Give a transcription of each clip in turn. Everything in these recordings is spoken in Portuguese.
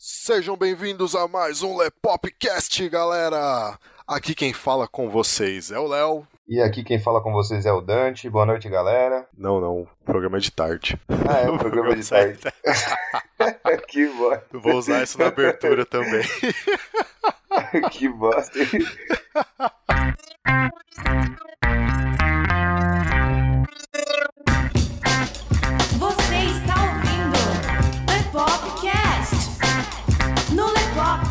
Sejam bem-vindos a mais um Lepopcast, galera! Aqui quem fala com vocês é o Léo. E aqui quem fala com vocês é o Dante. Boa noite, galera. Não, o programa é de tarde. Ah, é o programa de tarde. Que bosta. Vou usar isso na abertura também. Que bosta. Você está ouvindo Lepopcast no Lepop.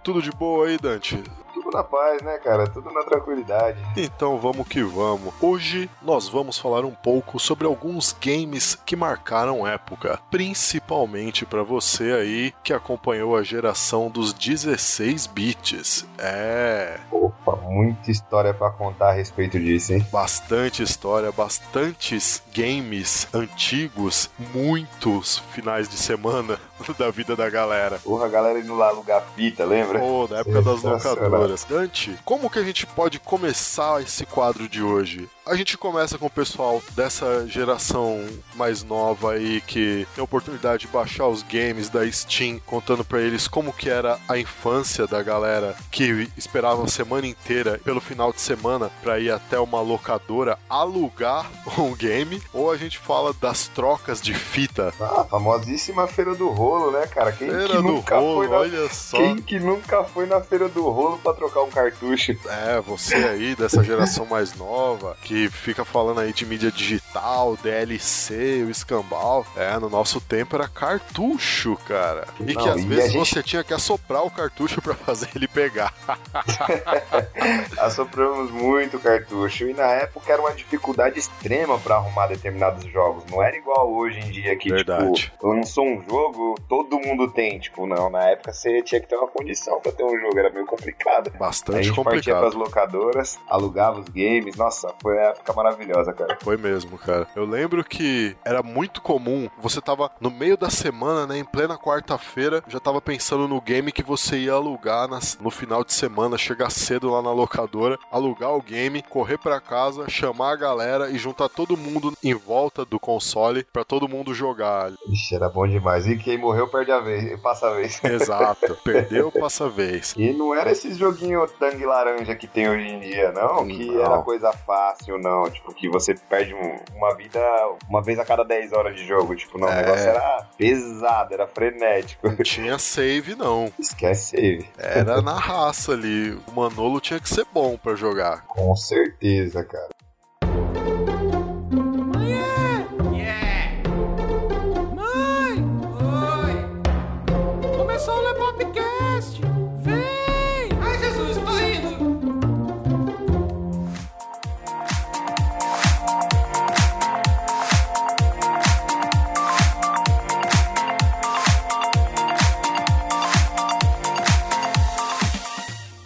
Tudo de boa aí, Dante? Tudo na paz, né, cara? Tudo na tranquilidade. Então vamos que vamos. Hoje nós vamos falar um pouco sobre alguns games que marcaram época, principalmente para você aí que acompanhou a geração dos 16 bits. Opa, muita história pra contar a respeito disso, hein? Bastante história, bastantes games antigos, muitos finais de semana da vida da galera. Porra, a galera indo lá alugar fita, lembra? Oh, na época das Sensacional. locadoras. Dante, como que a gente pode começar esse quadro de hoje? A gente começa com o pessoal dessa geração mais nova aí que tem a oportunidade de baixar os games da Steam, contando pra eles como que era a infância da galera que esperava a semana inteira pelo final de semana pra ir até uma locadora alugar um game, ou a gente fala das trocas de fita. Ah, famosíssima Feira do Rolo, né, cara? Quem Feira que do nunca Rolo, foi na... olha só. Quem que nunca foi na Feira do Rolo pra trocar um cartucho? É, você aí dessa geração mais nova, que fica falando aí de mídia digital, DLC, o escambau. No nosso tempo era cartucho, cara. E que Não, às e vezes a gente- você tinha que assoprar o cartucho pra fazer ele pegar. Assopramos muito cartucho. E na época era uma dificuldade extrema pra arrumar determinados jogos. Não era igual hoje em dia que, Verdade. tipo, eu não sou um jogo, todo mundo tem. Tipo, não. Na época você tinha que ter uma condição pra ter um jogo. Era meio complicado. A Bastante gente partia complicado. pras locadoras, alugava os games. Nossa, foi uma época maravilhosa, cara. Foi mesmo, cara. Eu lembro que era muito comum, você tava no meio da semana, né, em plena quarta-feira, já tava pensando no game que você ia alugar no final de semana, chegar cedo lá na locadora, alugar o game, correr pra casa, chamar a galera e juntar todo mundo em volta do console pra todo mundo jogar. Ixi, era bom demais. E quem morreu perde a vez, passa a vez. Exato. Perdeu, passa a vez. E não era esses joguinhos tangue laranja que tem hoje em dia, não. Que Não. era coisa fácil, não. Tipo, que você perde uma vida uma vez a cada 10 horas de jogo. Tipo, não, o negócio era pesado, era frenético. Não tinha save, não. Esquece save. Era na raça ali. O Manolo tinha que ser bom pra jogar. Com certeza, cara. Mãe! Oi! Começou o Lepopcast! Vem! Ai, Jesus, tô indo!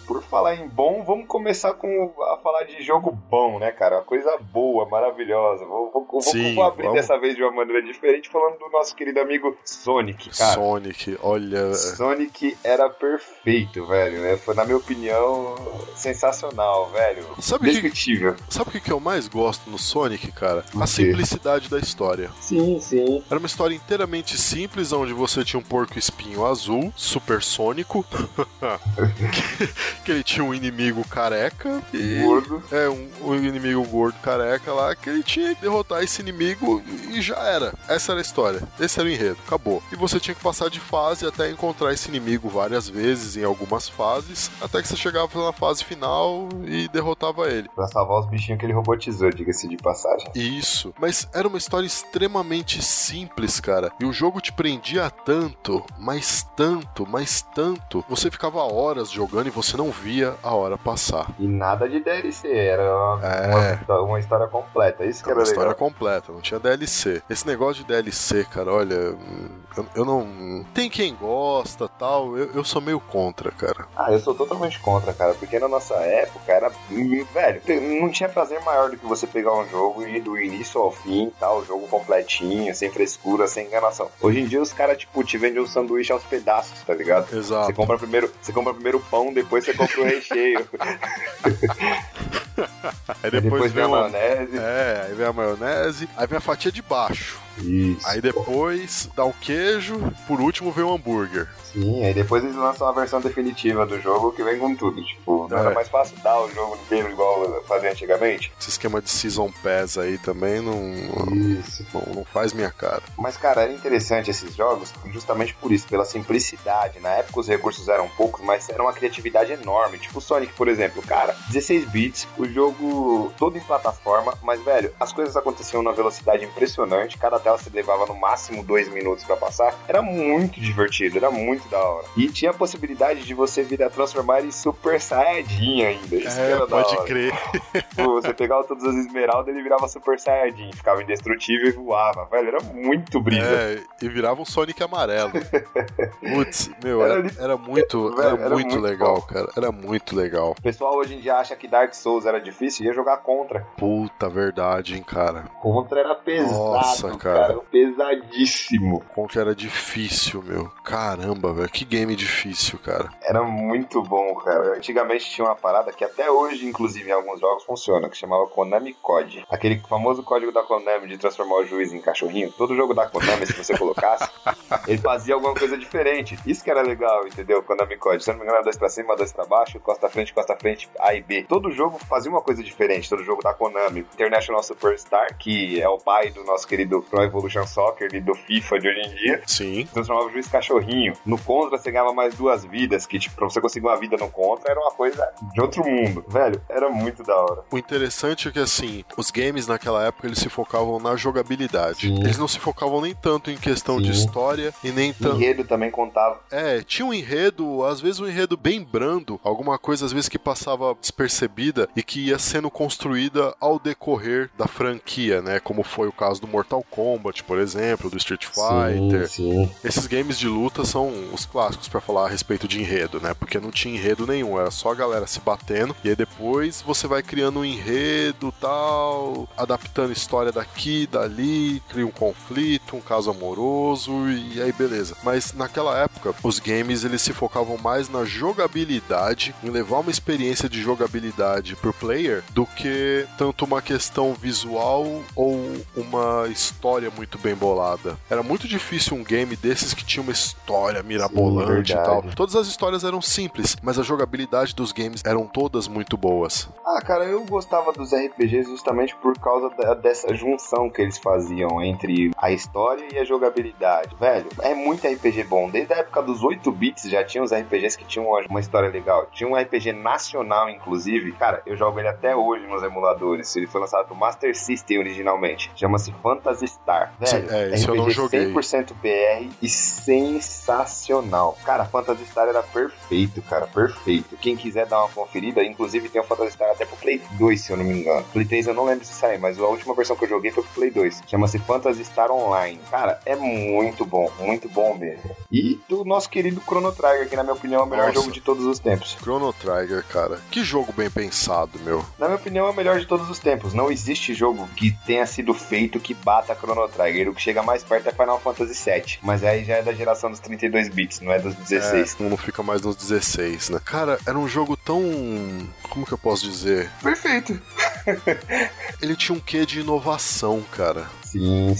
Por falar em bom, vamos começar a falar de jogo bom, né, cara? Uma coisa boa, maravilhosa. Vou abrir dessa vez de uma maneira diferente, falando do nosso querido amigo Sonic, cara. Sonic, olha... Sonic era perfeito, velho, né? Foi, na minha opinião, sensacional, velho. Indescritível. Sabe o que eu mais gosto no Sonic, cara? A simplicidade da história. Sim. Era uma história inteiramente simples, onde você tinha um porco-espinho azul, supersônico, que ele tinha um inimigo careca e... gordo. Um inimigo gordo careca lá, que ele tinha que derrotar esse inimigo e já era. Essa era a história. Esse era o enredo. Acabou. E você tinha que passar de fase até encontrar esse inimigo várias vezes, em algumas fases, até que você chegava na fase final e derrotava ele. Pra salvar os bichinhos que ele robotizou, diga-se de passagem. Isso. Mas era uma história extremamente simples, cara. E o jogo te prendia tanto, mas tanto. Você ficava horas jogando e você não via a hora passar. E nada de DLC, era uma história completa. Isso que era legal. Uma história completa, não tinha DLC. Esse negócio de DLC, cara, olha, eu não... Tem quem gosta, tal, eu sou meio contra, cara. Eu sou totalmente contra, cara, porque na nossa época era... Velho, não tinha prazer maior do que você pegar um jogo e ir do início ao fim, tal, o jogo completinho, sem frescura, sem enganação. Hoje em dia os caras, tipo, te vendem um sanduíche aos pedaços, tá ligado? Exato. Você compra primeiro o pão, depois você compra o recheio. Aí depois vem a maionese. Aí vem a maionese, aí vem a fatia de baixo. Isso. Aí depois dá o queijo, por último vem o hambúrguer. Sim, aí depois eles lançam a versão definitiva do jogo que vem com tudo. Tipo, não era mais fácil dar o jogo inteiro igual fazia antigamente? Esse esquema de Season Pass aí também não faz minha cara. Mas, cara, era interessante esses jogos justamente por isso, pela simplicidade. Na época os recursos eram poucos, mas era uma criatividade enorme. Tipo o Sonic, por exemplo, cara, 16 bits, o jogo todo em plataforma, mas, velho, as coisas aconteciam numa velocidade impressionante, cada tela se levava no máximo 2 minutos pra passar. Era muito divertido, era muito da hora. E tinha a possibilidade de você transformar em Super Saiyajin ainda. Isso que era pode da hora. Crer. Você pegava todas as esmeraldas e ele virava Super Saiyajin, ficava indestrutível e voava. Velho, era muito brisa. E virava um Sonic amarelo. Putz, meu, era muito legal, bom. Cara. Era muito legal. O pessoal hoje em dia acha que Dark Souls era difícil e ia jogar Contra. Puta, verdade, hein, cara. Contra era pesado, nossa, cara. Pesadíssimo. Contra era difícil, meu. Caramba, velho. Que game difícil, cara. Era muito bom, cara. Antigamente tinha uma parada que até hoje, inclusive, em alguns jogos funciona, que chamava Konami Code. Aquele famoso código da Konami de transformar o juiz em cachorrinho. Todo jogo da Konami, se você colocasse, ele fazia alguma coisa diferente. Isso que era legal, entendeu? Konami Code. Se não me engano, 2 pra cima, 2 pra baixo, costa frente, A e B. Todo jogo fazia uma coisa diferente. Todo jogo da Konami. International Superstar, que é o pai do nosso querido Pro Evolution Soccer e do FIFA de hoje em dia. Sim. Transformava o juiz cachorrinho. No Contra, você ganhava mais 2 vidas, que, tipo, pra você conseguir uma vida no Contra, era uma coisa de outro mundo. Velho, era muito da hora. O interessante é que, assim, os games naquela época, eles se focavam na jogabilidade. Sim. Eles não se focavam nem tanto em questão de história e nem tanto... O enredo também contava. Tinha um enredo, às vezes um enredo bem brando, alguma coisa, às vezes, que passava despercebida e que ia sendo construída ao decorrer da franquia, né? Como foi o caso do Mortal Kombat, por exemplo, do Street Fighter. Sim. Esses games de luta são os clássicos pra falar a respeito de enredo, né? Porque não tinha enredo nenhum, era só a galera se batendo, e aí depois você vai criando um enredo, tal, adaptando história daqui, dali, cria um conflito, um caso amoroso, e aí beleza. Mas naquela época, os games, eles se focavam mais na jogabilidade, em levar uma experiência de jogabilidade pro player, do que tanto uma questão visual ou uma história muito bem bolada. Era muito difícil um game desses que tinha uma história mirabolante e tal. Todas as histórias eram simples, mas a jogabilidade dos games eram todas muito boas. Cara, eu gostava dos RPGs justamente por causa dessa junção que eles faziam entre a história e a jogabilidade. Velho, é muito RPG bom. Desde a época dos 8 bits já tinha uns RPGs que tinham uma história legal. Tinha um RPG nacional, inclusive. Cara, eu jogo ele até hoje nos emuladores. Ele foi lançado pro Master System originalmente. Chama-se Phantasy Star. Avatar. Velho, isso eu não RPG joguei. 100% BR e sensacional. Cara, Phantasy Star era perfeito, cara, perfeito. Quem quiser dar uma conferida, inclusive tem o Phantasy Star até pro Play 2, se eu não me engano. Play 3 eu não lembro se saiu, mas a última versão que eu joguei foi pro Play 2. Chama-se Phantasy Star Online. Cara, é muito bom mesmo. E do nosso querido Chrono Trigger, que na minha opinião é o melhor jogo de todos os tempos. Chrono Trigger, cara. Que jogo bem pensado, meu. Na minha opinião é o melhor de todos os tempos. Não existe jogo que tenha sido feito que bata Chrono Trigger. O que chega mais perto é Final Fantasy VII. Mas aí já é da geração dos 32 bits, não é dos 16. Não fica mais nos 16, né? Cara, era um jogo tão... Como que eu posso dizer? Perfeito. Ele tinha um quê de inovação, cara. Sim.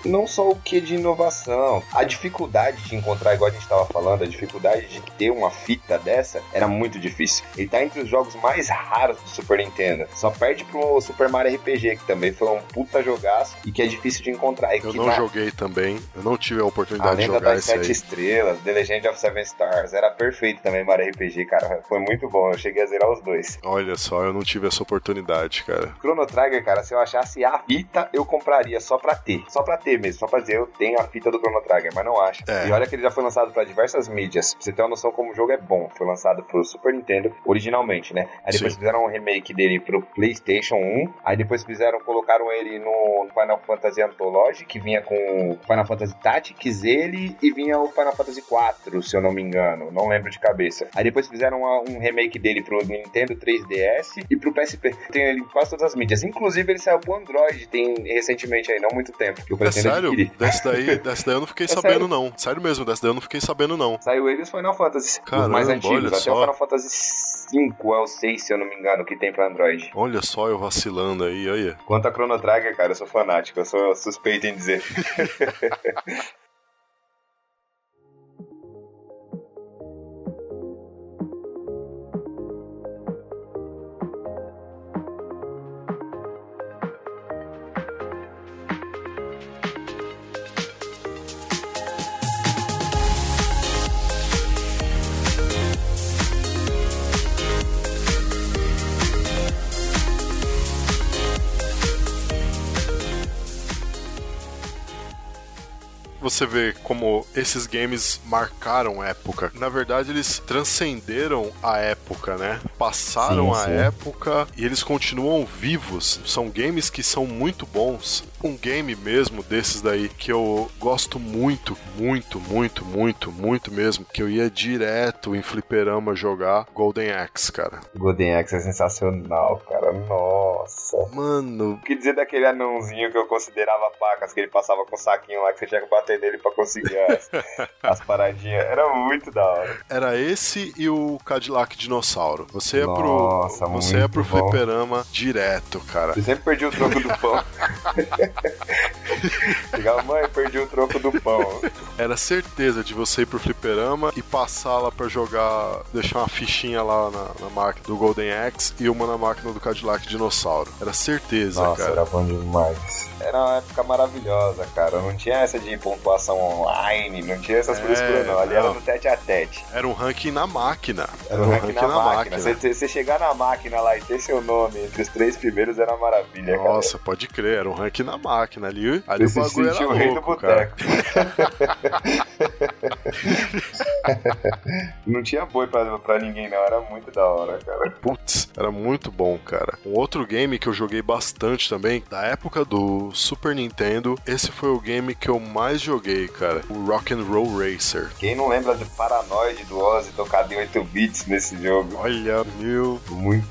Não só o que de inovação. A dificuldade de encontrar, igual a gente estava falando, a dificuldade de ter uma fita dessa era muito difícil. Ele tá entre os jogos mais raros do Super Nintendo. Só perde pro Super Mario RPG, que também foi um puta jogaço e que é difícil de encontrar. Eu não joguei também. Eu não tive a oportunidade de jogar jogar esse aí. A Lenda das 7 Estrelas, The Legend of Seven Stars. Era perfeito também Mario RPG, cara. Foi muito bom. Eu cheguei a zerar os dois. Olha só, eu não tive essa oportunidade, cara. Chrono Trigger, cara, se eu achasse a fita, eu compraria só pra ter. Só pra ter mesmo. Só pra dizer, eu tenho a fita do Chrono Trigger, mas não acho. E olha que ele já foi lançado pra diversas mídias. Pra você ter uma noção como o jogo é bom. Foi lançado pro Super Nintendo originalmente, né? Aí depois fizeram um remake dele pro PlayStation 1. Aí depois colocaram ele no Final Fantasy Anthology, que vinha com Final Fantasy Tactics, ele, e vinha o Final Fantasy 4, se eu não me engano. Não lembro de cabeça. Aí depois fizeram um remake dele pro Nintendo 3DS e pro PSP. Tem ele em quase todas as mídias. Inclusive ele saiu pro Android, tem recentemente aí, não muito tempo. Que eu pretendo adquirir. Dessa daí eu não fiquei sabendo, sério? Não. Sério mesmo, dessa daí eu não fiquei sabendo, não. Saiu eles Final Fantasy. Caramba, os mais antigos. Até só. o Final Fantasy 5 é o 6, se eu não me engano, que tem pra Android. Olha só, eu vacilando aí, olha. Quanto a Chrono Trigger, cara, eu sou fanático. Eu sou suspeito em dizer. Você vê como esses games marcaram época. Na verdade, eles transcenderam a época, né? Passaram a época e eles continuam vivos. São games que são muito bons. Um game mesmo desses daí que eu gosto muito mesmo, que eu ia direto em fliperama jogar, Golden Axe, cara. Golden Axe é sensacional, cara. Nossa. Mano. O que dizer daquele anãozinho que eu considerava pacas, que ele passava com o saquinho lá, que você tinha que bater nele pra conseguir as paradinhas. Era muito da hora. Era esse e o Cadillac Dinossauro. Você ia pro fliperama direto, cara. Você sempre perdia o troco do pão. Chegava, mãe, perdi o troco do pão. Era certeza de você ir pro fliperama e passar lá pra jogar, deixar uma fichinha lá na máquina do Golden Axe e uma na máquina do Cadillac Dinossauro. Era certeza, nossa, cara. Era bom demais. Era uma época maravilhosa, cara. Não tinha essa de pontuação online, não tinha essas frescuras, não. Ali era no tete a tete. Era um ranking na máquina. Era um ranking na máquina. Você chegar na máquina lá e ter seu nome entre os 3 primeiros era uma maravilha, cara. Nossa, pode crer, era um ranking na máquina. Ali o bagulho era o rei louco, do boteco. Não tinha boi pra ninguém, não. Era muito da hora, cara. Putz, era muito bom, cara. Um outro game que eu joguei bastante também, da época do Super Nintendo, esse foi o game que eu mais joguei, cara. O Rock'n'Roll Racer. Quem não lembra do Paranoid do Ozzy tocado em 8 bits nesse jogo? Olha, meu...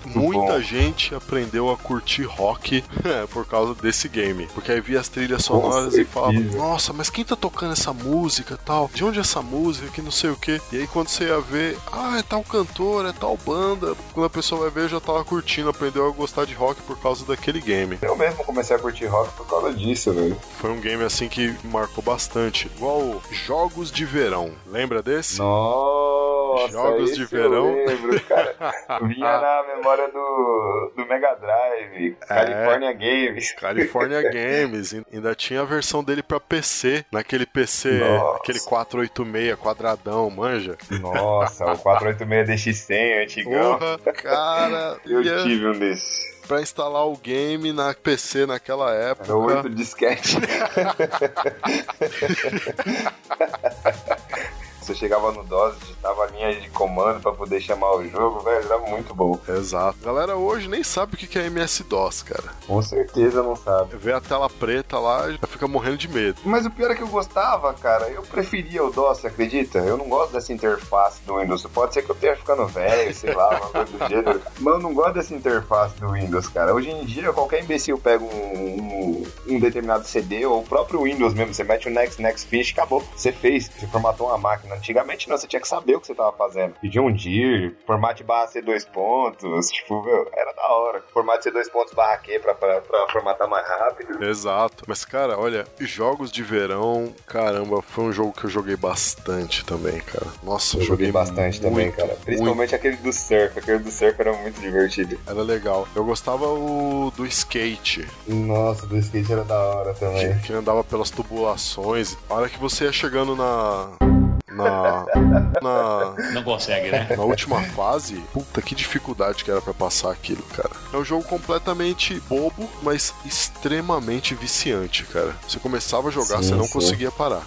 Muita gente aprendeu a curtir rock por causa desse game. Porque aí via as trilhas sonoras e falava, nossa, mas quem tá tocando essa música e tal? De onde é essa música? Que não sei o que. E aí quando você ia ver, é tal cantor, é tal banda. Quando a pessoa vai ver, eu já tava curtindo, aprendeu a gostar de rock por causa daquele game. Eu mesmo comecei a curtir rock por causa disso, velho. Foi um game assim que marcou bastante. Igual Jogos de Verão. Lembra desse? Nossa, Jogos de Verão. Eu lembro, cara. Vinha na memória do Mega Drive, California Games. California Games. Ainda tinha a versão dele pra PC. Naquele PC, aquele 486 quadradão, manja? Nossa, o 486 DX100 antigão. Porra, cara. Eu tive um desses. pra instalar o game na PC naquela época. Era 8 disquete. Você chegava no DOS, digitava a linha de comando pra poder chamar o jogo, velho, era muito bom. Exato. A galera hoje nem sabe o que é MS-DOS, cara. Com certeza não sabe. Vê a tela preta lá e já fica morrendo de medo. Mas o pior é que eu gostava, cara. Eu preferia o DOS, você acredita? Eu não gosto dessa interface do Windows. Pode ser que eu esteja ficando velho, sei lá, uma coisa do gênero. Mas eu não gosto dessa interface do Windows, cara. Hoje em dia, qualquer imbecil pega um determinado CD, ou o próprio Windows mesmo, você mete o Next Finish, acabou. Você fez, você formatou uma máquina. Antigamente não, você tinha que saber o que você tava fazendo. Pedir um dir, formate /C2 pontos, tipo, meu, era da hora. Formate C2 pontos /Q pra formatar mais rápido. Exato. Mas, cara, olha, jogos de verão, caramba, foi um jogo que eu joguei bastante também, cara. Nossa, eu joguei bastante muito, também, cara. Principalmente aquele do surf. Aquele do surf era muito divertido. Era legal. Eu gostava do skate. Nossa, do skate era da hora também. Que andava pelas tubulações. A hora que você ia chegando Não consegue, né? na última fase, puta, que dificuldade que era pra passar aquilo, cara. É um jogo completamente bobo, mas extremamente viciante, cara. Você começava a jogar, você não conseguia parar.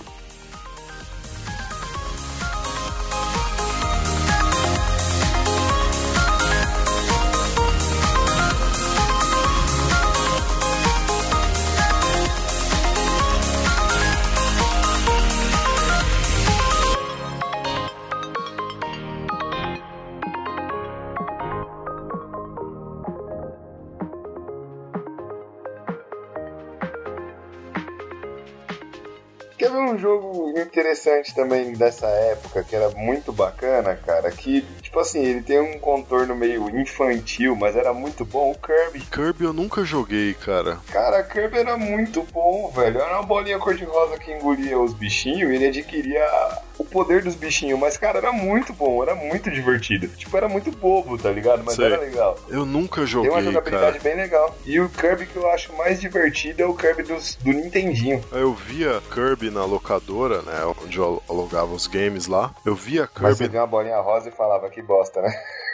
Quer ver um jogo interessante também dessa época, que era muito bacana, cara? Que, tipo assim, ele tem um contorno meio infantil, mas era muito bom. O Kirby. Kirby eu nunca joguei, cara. Cara, Kirby era muito bom, velho. Era uma bolinha cor-de-rosa que engolia os bichinhos e ele adquiria o poder dos bichinhos. Mas, cara, era muito bom, era muito divertido. Tipo, era muito bobo, tá ligado? Mas era legal. Eu nunca joguei, tem uma jogabilidade cara, bem legal. E o Kirby que eu acho mais divertido é o Kirby do Nintendinho. Eu via Kirby na locadora, né, onde eu alugava os games lá. Eu via Kirby... Mas você via uma bolinha rosa e falava, que bosta, né?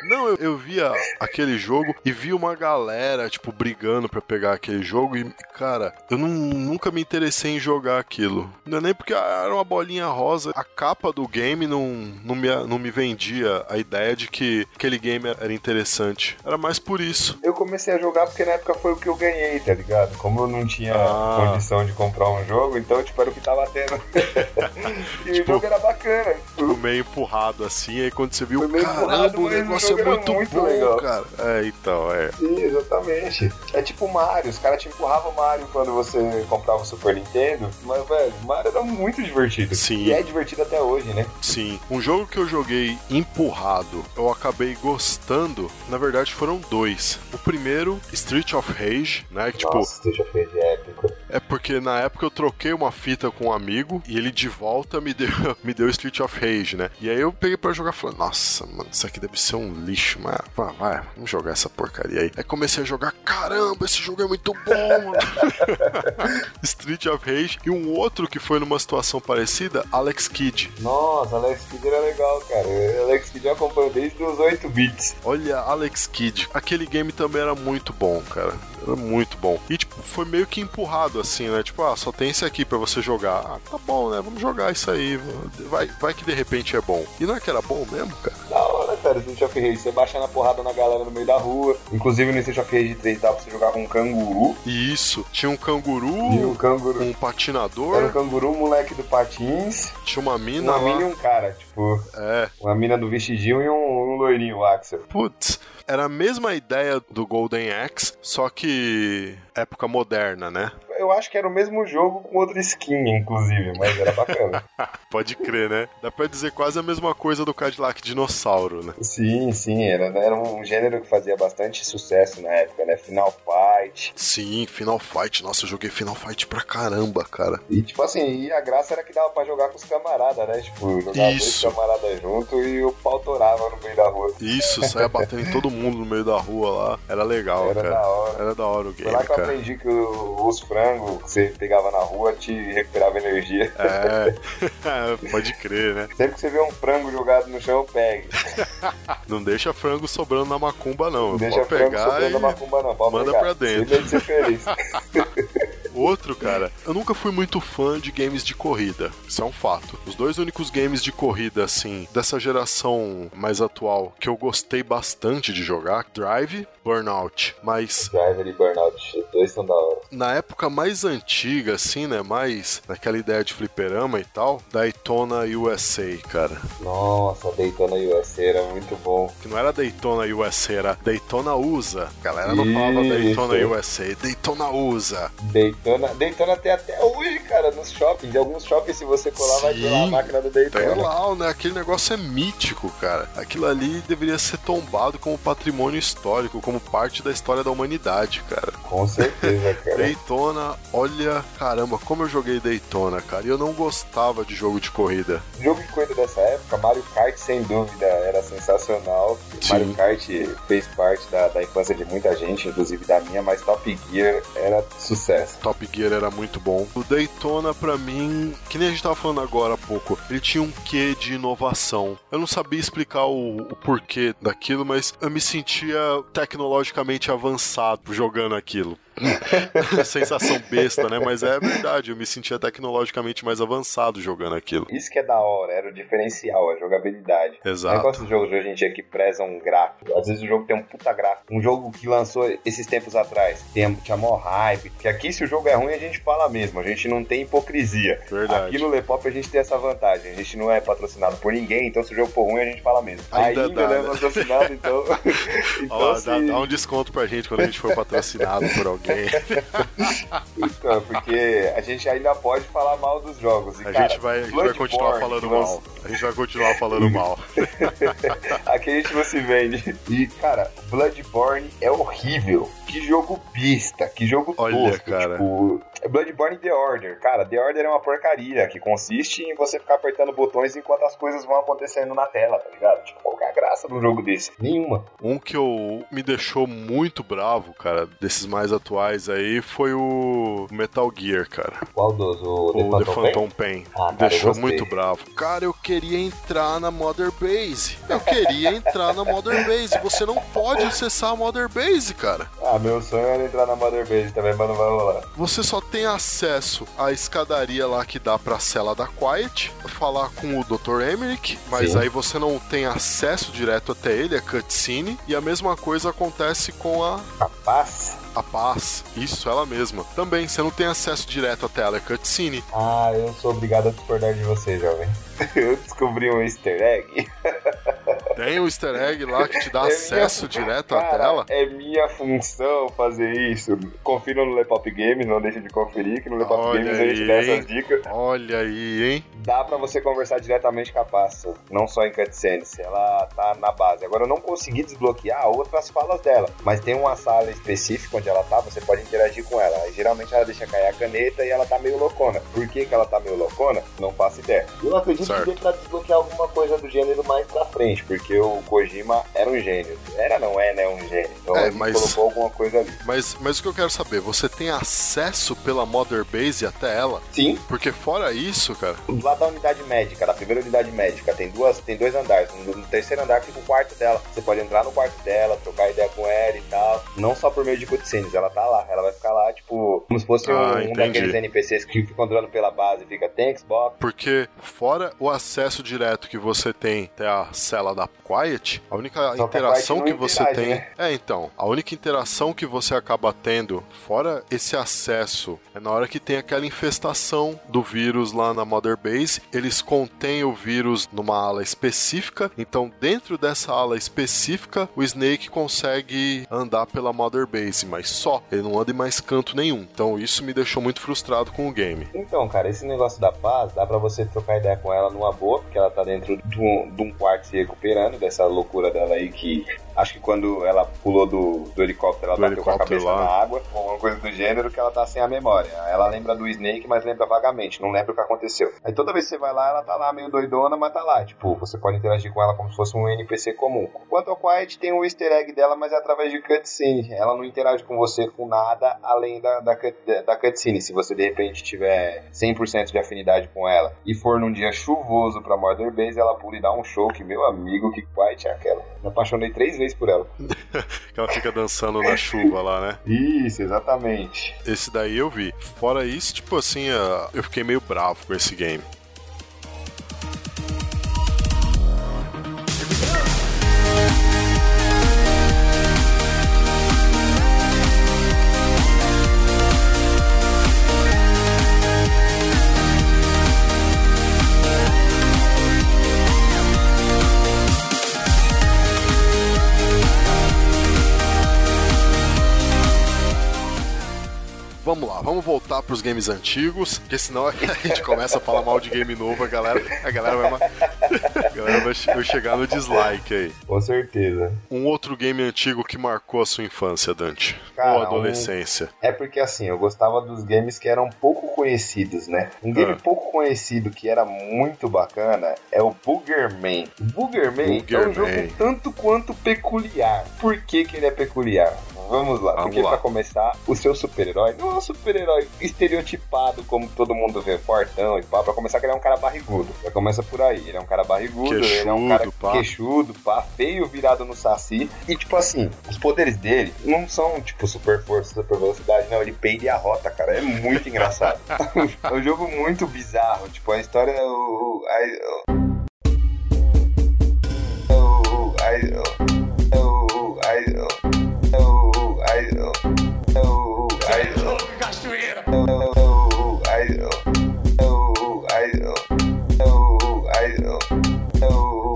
Não, eu via aquele jogo e via uma galera, tipo, brigando pra pegar aquele jogo e, cara, eu nunca me interessei em jogar aquilo. Não é nem porque era uma bolinha rosa. A capa do game não me vendia a ideia de que aquele game era interessante. Era mais por isso. Eu comecei a jogar porque na época foi o que eu ganhei, tá ligado? Como eu não tinha condição de comprar um jogo, então, tipo, era o que tava tendo. E tipo, o jogo era bacana. Tipo, meio empurrado assim, aí quando você viu, caramba, o negócio é muito bom, legal, cara. Então. Sim, exatamente. É tipo Mario, os caras te empurravam o Mario quando você comprava o Super Nintendo, mas, velho, Mario era muito divertido. Sim. E é divertido até hoje, né? Sim. Um jogo que eu joguei empurrado, eu acabei gostando, na verdade foram dois. O primeiro, Street of Rage, né? Que, tipo, nossa, Street of Rage é épico. É porque na época eu troquei uma fita com um amigo e ele de volta me deu Street of Rage, né? E aí eu peguei pra jogar e falei, nossa, mano, isso aqui deve ser um lixo, mas vai, vamos jogar essa porcaria aí. Aí comecei a jogar, caramba, esse jogo é muito bom, mano. Street of Rage. E um outro que foi numa situação parecida, Alex Kidd. Nossa, Alex Kidd era legal, cara. Alex Kidd eu acompanho desde os 8 bits. Olha, Alex Kidd. Aquele game também era muito bom, cara. Era muito bom. E, tipo, foi meio que empurrado, assim, né? Tipo, só tem esse aqui pra você jogar. Tá bom, né? Vamos jogar isso aí. Vai que de repente é bom. E não é que era bom mesmo, cara? Da hora, cara. Street of Rage. Você baixa na porrada na galera no meio da rua. Inclusive no Street of Rage 3 dá pra você jogar com um canguru. Isso. Tinha um canguru. E um canguru. Um patinador. Era um canguru, um moleque do patins. Tinha uma mina lá. Uma mina e um cara, tipo. É. Uma mina do vestidinho e um loirinho, o Axel. Putz. Era a mesma ideia do Golden Axe, só que época moderna, né? Eu acho que era o mesmo jogo com outra skin, inclusive, mas era bacana. Pode crer, né? Dá pra dizer quase a mesma coisa do Cadillac Dinossauro, né? Sim, era um gênero que fazia bastante sucesso na época, né? Final Fight. Sim, Final Fight. Nossa, eu joguei Final Fight pra caramba, cara. E tipo assim, a graça era que dava pra jogar com os camaradas, né? Tipo, jogar dois camaradas junto e o pau torava no meio da rua. Isso, saia batendo em todo mundo no meio da rua lá. Era legal, cara. Da hora. Era da hora o game, foi lá que eu cara. aprendi que os frangos que você pegava na rua te recuperava energia. Pode crer, né? Sempre que você vê um frango jogado no chão, pegue. Não deixa frango sobrando na macumba, não. Não deixa frango sobrando na macumba, não. Pode manda pegar. pra dentro. De ser feliz. Outro, cara, eu nunca fui muito fã de games de corrida. Isso é um fato. Os dois únicos games de corrida, assim, dessa geração mais atual, que eu gostei bastante de jogar, Drive, Burnout. Mas Driver e Burnout, os dois são da hora. na época mais antiga, assim, né, mais naquela ideia de fliperama e tal, Daytona USA, cara. Nossa, Daytona USA era muito bom. Que não era Daytona USA, era Daytona USA. A galera não falava Daytona Isso. USA, Daytona USA. Daytona tem até hoje, cara, nos shoppings. De alguns shoppings, se você colar, vai ter lá a máquina do Tem Daytona. lá, né? Aquele negócio é mítico, cara. Aquilo ali deveria ser tombado como patrimônio histórico, como parte da história da humanidade, cara. Com certeza, cara. Daytona, olha, caramba, como eu joguei Daytona, cara. E eu não gostava de jogo de corrida. Jogo de corrida dessa época, Mario Kart, sem dúvida, era sensacional. Sim. Mario Kart fez parte da infância de muita gente, inclusive da minha, mas Top Gear era sucesso. Top Gear era muito bom. O Daytona, pra mim, que nem a gente tava falando agora há pouco, ele tinha um quê de inovação. Eu não sabia explicar o porquê daquilo, mas eu me sentia tecnologicamente avançado jogando aquilo. Sensação besta, né? Mas é verdade, eu me sentia tecnologicamente mais avançado jogando aquilo. Isso que é da hora, era o diferencial, a jogabilidade. Exato. O negócio dos jogos de hoje em dia que prezam um gráfico. Às vezes o jogo tem um puta gráfico. Um jogo que lançou esses tempos atrás, tinha mó hype. Porque aqui, se o jogo é ruim, a gente fala mesmo. A gente não tem hipocrisia. Verdade. Aqui no Lepop a gente tem essa vantagem. A gente não é patrocinado por ninguém, então se o jogo for ruim, a gente fala mesmo. Ainda dá, não é né? patrocinado, então... então Ó, dá um desconto pra gente quando a gente for patrocinado por alguém. Então, porque a gente ainda pode falar mal dos jogos. E, A cara, gente vai continuar falando mal. A gente vai continuar falando mal. Aqui a gente não se vende. E, cara, Bloodborne é horrível. Que jogo besta, que jogo Olha, tosco. cara. Tipo, Bloodborne The Order. Cara, The Order é uma porcaria que consiste em você ficar apertando botões enquanto as coisas vão acontecendo na tela, tá ligado? Tipo, qual que é a graça de um jogo desse? Nenhuma. Um que me deixou muito bravo, cara, desses mais atuais aí, foi o Metal Gear, cara. Qual dos? O The Phantom Pain. Ah, cara, Deixou eu gostei. muito bravo. Cara, eu queria entrar na Mother Base. Você não pode acessar a Mother Base, cara. Ah, meu sonho era entrar na Mother Base também, mas não vai rolar. Você só tem acesso à escadaria lá que dá pra cela da Quiet, falar com o Dr. Emmerich, mas Sim. aí você não tem acesso direto até ele, é cutscene, e a mesma coisa acontece com a Capaz? Paz, isso, ela mesma. Também, você não tem acesso direto até ela, é cutscene. Ah, eu sou obrigado a discordar de você, jovem. Eu descobri um easter egg. Tem um easter egg lá que te dá É acesso minha- direto à Cara, tela. É minha função fazer isso. Confira no Lepop Games, não deixe de conferir, que no Lepop Olha Games a gente aí, dá hein? essas dicas. Olha aí, hein? Dá pra você conversar diretamente com a pasta, não só em cutscenes, ela tá na base. Agora eu não consegui desbloquear outras falas dela, mas tem uma sala específica onde ela tá, você pode interagir com ela. Aí, geralmente ela deixa cair a caneta e ela tá meio loucona. Por que ela tá meio loucona? Não faço ideia. Eu acredito Certo. que dê pra desbloquear alguma coisa do gênero mais pra frente, porque o Kojima era um gênio. Era, não é, né, um gênio. Então ele mas- colocou alguma coisa ali. Mas o que eu quero saber, você tem acesso pela Mother Base até ela? Sim, Porque fora isso, cara, lá da unidade médica, da primeira unidade médica, tem dois andares. No terceiro andar fica o quarto dela. Você pode entrar no quarto dela, trocar ideia com ela e tal. Não só por meio de cutscenes, ela tá lá. Ela vai ficar lá, tipo, como se fosse um entendi. daqueles NPCs que ficam andando pela base e fica thanks, Bob. porque fora o acesso direto que você tem até a cela da Quiet, a única Só que a interação Quiet que não você interage, tem... né? Então, a única interação que você acaba tendo, fora esse acesso, é na hora que tem aquela infestação do vírus lá na Mother Base. Eles contêm o vírus numa ala específica, então dentro dessa ala específica, o Snake consegue andar pela Mother Base, mas só, ele não anda em mais canto nenhum. Então isso me deixou muito frustrado com o game. Então, cara, esse negócio da paz, dá pra você trocar ideia com ela numa boa, porque ela tá dentro de um quarto se recuperando dessa loucura dela aí que Acho que quando ela pulou do helicóptero, ela bateu com a cabeça lá na água, ou alguma coisa do gênero, que ela tá sem a memória. Ela lembra do Snake, mas lembra vagamente, não lembra o que aconteceu. Aí toda vez que você vai lá, ela tá lá meio doidona, mas tá lá. Tipo, você pode interagir com ela como se fosse um NPC comum. Quanto ao Quiet, tem um easter egg dela, mas é através de cutscene. Ela não interage com você com nada além da cutscene. Se você de repente tiver 100% de afinidade com ela e for num dia chuvoso pra Mother Base, ela pula e dá um show que, meu amigo, que Quiet é aquela. Me apaixonei 3 vezes por ela. Que ela fica dançando na chuva lá, né? Isso, exatamente. Esse daí eu vi. Fora isso, tipo assim, eu fiquei meio bravo com esse game. Vamos lá, vamos voltar pros games antigos, porque senão a gente começa a falar mal de game novo, a galera vai chegar no dislike aí. Com certeza. Um outro game antigo que marcou a sua infância, Dante? Cara, ou adolescência? É porque assim, eu gostava dos games que eram pouco conhecidos, né? Um game pouco conhecido que era muito bacana é o Boogerman. Boogerman é um jogo tanto quanto peculiar. Por que ele é peculiar? Vamos lá, porque pra começar, o seu super-herói não é um super-herói estereotipado como todo mundo vê, fortão e pá. Pra começar, que ele é um cara barrigudo. Já começa por aí. Ele é um cara barrigudo, queixudo, ele é um cara pá. queixudo, pá, feio, virado no saci. E tipo assim, os poderes dele não são tipo super força, super velocidade, não. Ele peida e arrota, cara. É muito engraçado. É um jogo muito bizarro. Tipo, a história. Cachoeira!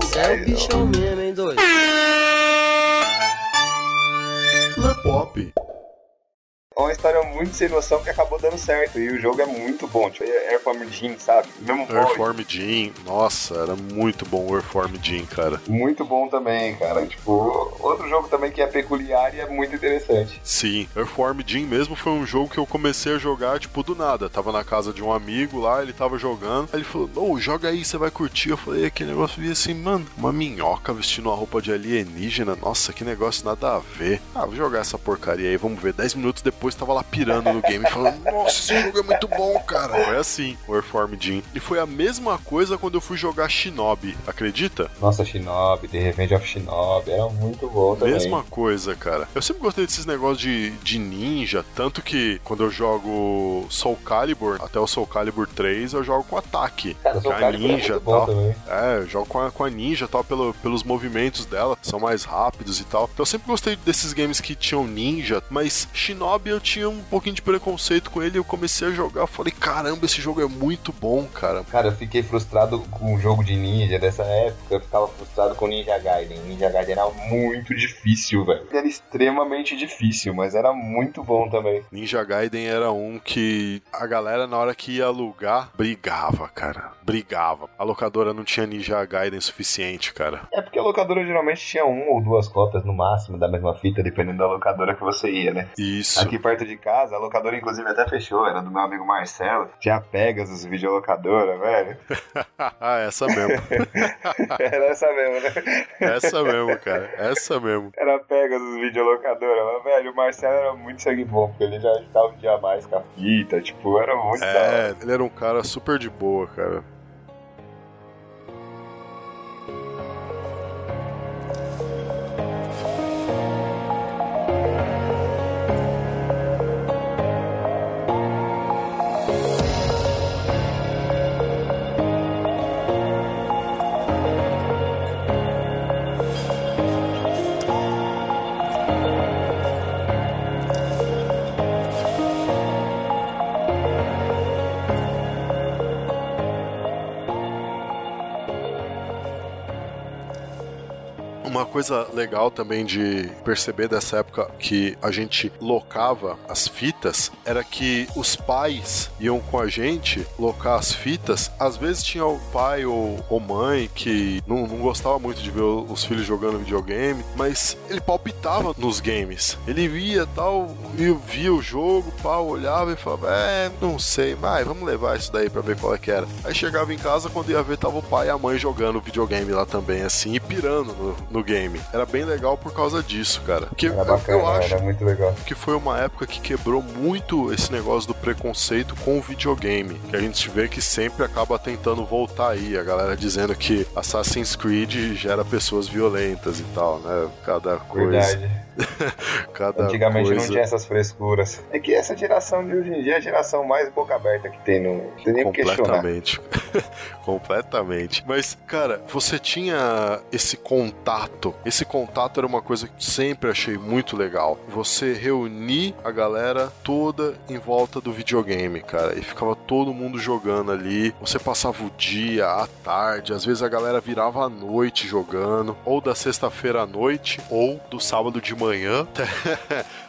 Cê é o bichão mesmo, hein, doido? Pop. É uma história muito sem noção que acabou dando certo. E o jogo é muito bom. Tipo, Earthworm Jim, sabe? Mesmo Earthworm Jim, nossa, era muito bom o Earthworm Jim, cara. Muito bom também, cara. Tipo, outro jogo também que é peculiar e é muito interessante. Sim, Earthworm Jim mesmo foi um jogo que eu comecei a jogar, tipo, do nada. Tava na casa de um amigo lá, ele tava jogando. Aí ele falou, joga aí, você vai curtir. Eu falei, aquele negócio vi assim, mano, uma minhoca vestindo uma roupa de alienígena. Nossa, que negócio nada a ver. Vou jogar essa porcaria aí, vamos ver. 10 minutos depois tava lá pirando no game, falando, nossa, esse jogo é muito bom, cara. Foi assim, o Earthworm Jim. E foi a mesma coisa quando eu fui jogar Shinobi, acredita? Nossa, Shinobi, The Revenge of Shinobi, era muito bom também. Mesma coisa, cara. Eu sempre gostei desses negócios de ninja, tanto que quando eu jogo Soul Calibur, até o Soul Calibur 3, eu jogo com ataque. Cara, Soul Calibur ninja é muito bom também. eu jogo com a ninja tal, pelos movimentos dela, são mais rápidos e tal. Então eu sempre gostei desses games que tinham ninja, mas Shinobi eu tinha um pouquinho de preconceito com ele, eu comecei a jogar, falei, caramba, esse jogo é muito bom, cara. Cara, eu fiquei frustrado com o jogo de ninja dessa época, eu ficava frustrado com Ninja Gaiden. Ninja Gaiden era muito difícil, velho. Era extremamente difícil, mas era muito bom também. Ninja Gaiden era um que a galera, na hora que ia alugar, brigava, cara. Brigava. A locadora não tinha Ninja Gaiden suficiente, cara. É porque a locadora geralmente tinha 1 ou 2 cópias no máximo da mesma fita, dependendo da locadora que você ia, né? Isso. Aqui perto de casa, a locadora inclusive até fechou, era do meu amigo Marcelo. Tinha Pegasus videolocadora, velho. Essa mesmo. Era essa mesmo, né? Essa mesmo, cara. Essa mesmo. Era Pegasus videolocadora, mas, velho, o Marcelo era muito sangue bom, porque ele já ficava um dia a mais com a fita, tipo, era muito da hora. Ele era um cara super de boa, cara. Uma coisa legal também de perceber dessa época que a gente locava as fitas era que os pais iam com a gente locar as fitas. Às vezes tinha o pai ou mãe que não gostava muito de ver os filhos jogando videogame, mas ele palpitava nos games. Ele via tal, e via o jogo, pau, olhava e falava, não sei, mas vamos levar isso daí pra ver qual é que era. Aí chegava em casa, quando ia ver, tava o pai e a mãe jogando videogame lá também, assim, e pirando no game. Era bem legal por causa disso, cara. Porque era bacana, eu acho era muito legal. que foi uma época que quebrou muito esse negócio do preconceito com o videogame, que a gente vê que sempre acaba tentando voltar aí, a galera dizendo que Assassin's Creed gera pessoas violentas e tal, né? Cada coisa... Verdade. Antigamente coisa... não tinha essas frescuras. É que essa geração de hoje em dia é a geração mais boca aberta que tem, não tem nem o que questionar. Completamente. Completamente. Mas, cara, você tinha esse contato. Esse contato era uma coisa que sempre achei muito legal. Você reunir a galera toda em volta do videogame, cara. E ficava todo mundo jogando ali. Você passava o dia, a tarde. Às vezes a galera virava à noite jogando. Ou da sexta-feira à noite, ou do sábado de manhã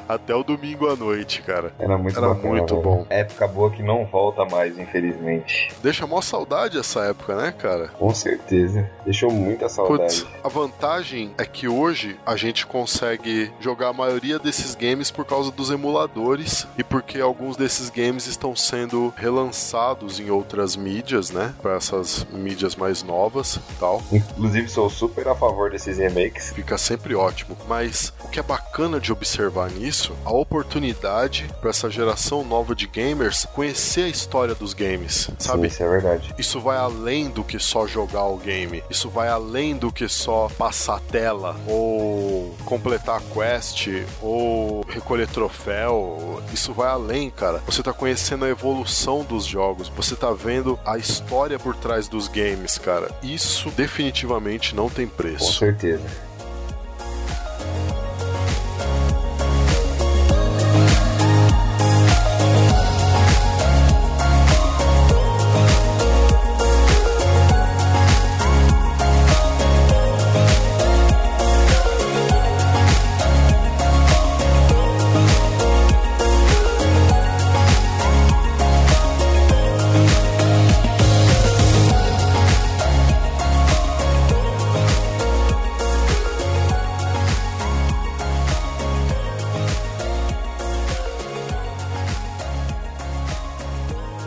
até o domingo à noite, cara. Era muito bacana, muito bom. Época boa que não volta mais, infelizmente. Deixa mó saudade essa época, né, cara? Com certeza. Deixou muita saudade. Putz, a vantagem é que hoje a gente consegue jogar a maioria desses games por causa dos emuladores e porque alguns desses games estão sendo relançados em outras mídias, né? Para essas mídias mais novas e tal. Inclusive, sou super a favor desses remakes. Fica sempre ótimo. Mas o que é bacana de observar nisso, a oportunidade para essa geração nova de gamers conhecer a história dos games, sabe? Sim, isso é verdade. Isso vai além do que só jogar o game. Isso vai além do que só passar a tela, ou completar a quest, ou recolher troféu. Isso vai além, cara. Você tá conhecendo a evolução dos jogos. Você tá vendo a história por trás dos games, cara. Isso definitivamente não tem preço. Com certeza.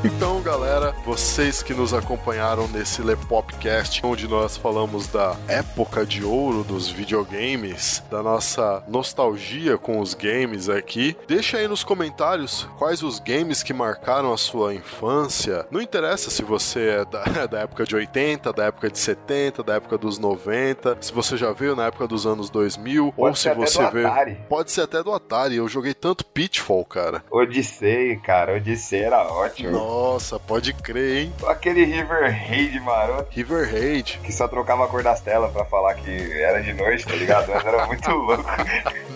Então, galera, vocês que nos acompanharam nesse Lepopcast, onde nós falamos da época de ouro dos videogames, da nossa nostalgia com os games aqui, deixa aí nos comentários quais os games que marcaram a sua infância. Não interessa se você é da época de 80, da época de 70, da época dos 90, se você já veio na época dos anos 2000, ou se você veio... Pode ser até do Atari. Eu joguei tanto Pitfall, cara. Odyssey, cara. Odyssey era ótimo. Nossa, pode crer, hein? Aquele River Raid maroto. River Raid. Que só trocava a cor das telas pra falar que era de noite, tá ligado? Mas era muito louco.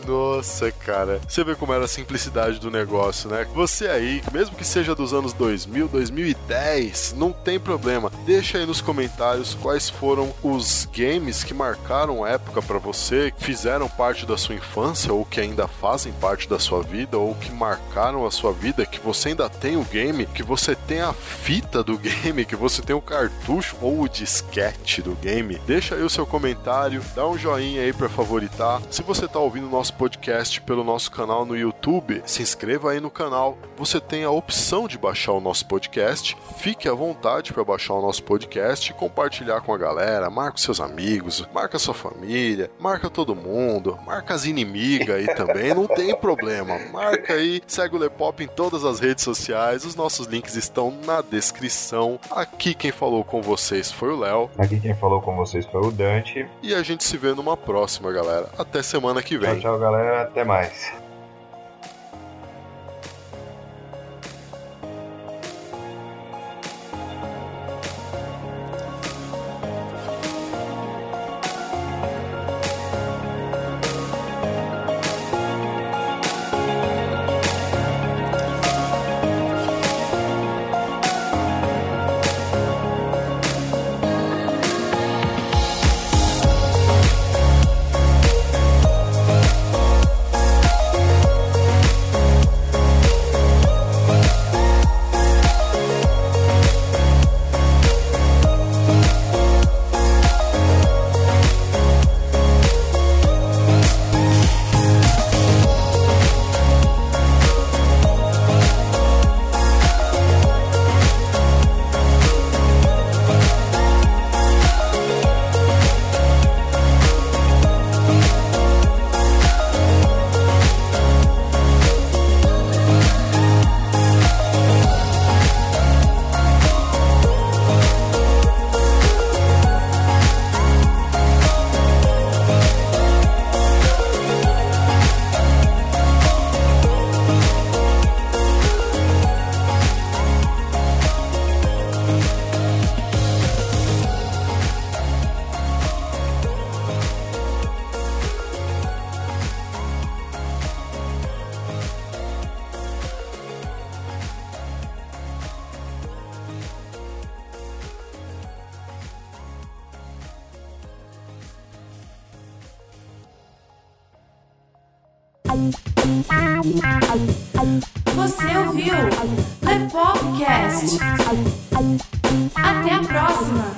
Nossa, cara. Você vê como era a simplicidade do negócio, né? Você aí, mesmo que seja dos anos 2000, 2010, não tem problema. Deixa aí nos comentários quais foram os games que marcaram a época pra você, que fizeram parte da sua infância, ou que ainda fazem parte da sua vida, ou que marcaram a sua vida, que você ainda tem o game, que você tem a fita do game, que você tem o cartucho ou o disquete do game. Deixa aí o seu comentário, dá um joinha aí pra favoritar. Se você tá ouvindo o nosso podcast pelo nosso canal no YouTube, se inscreva aí no canal. Você tem a opção de baixar o nosso podcast. Fique à vontade para baixar o nosso podcast e compartilhar com a galera. Marca os seus amigos, marca a sua família, marca todo mundo, marca as inimigas aí também, não tem problema. Marca aí, segue o Lepop em todas as redes sociais. Os nossos links estão na descrição. Aqui quem falou com vocês foi o Léo. Aqui quem falou com vocês foi o Dante. E a gente se vê numa próxima, galera. Até semana que vem. Tchau, tchau, galera. Até mais. Você ouviu Lepopcast. Até a próxima.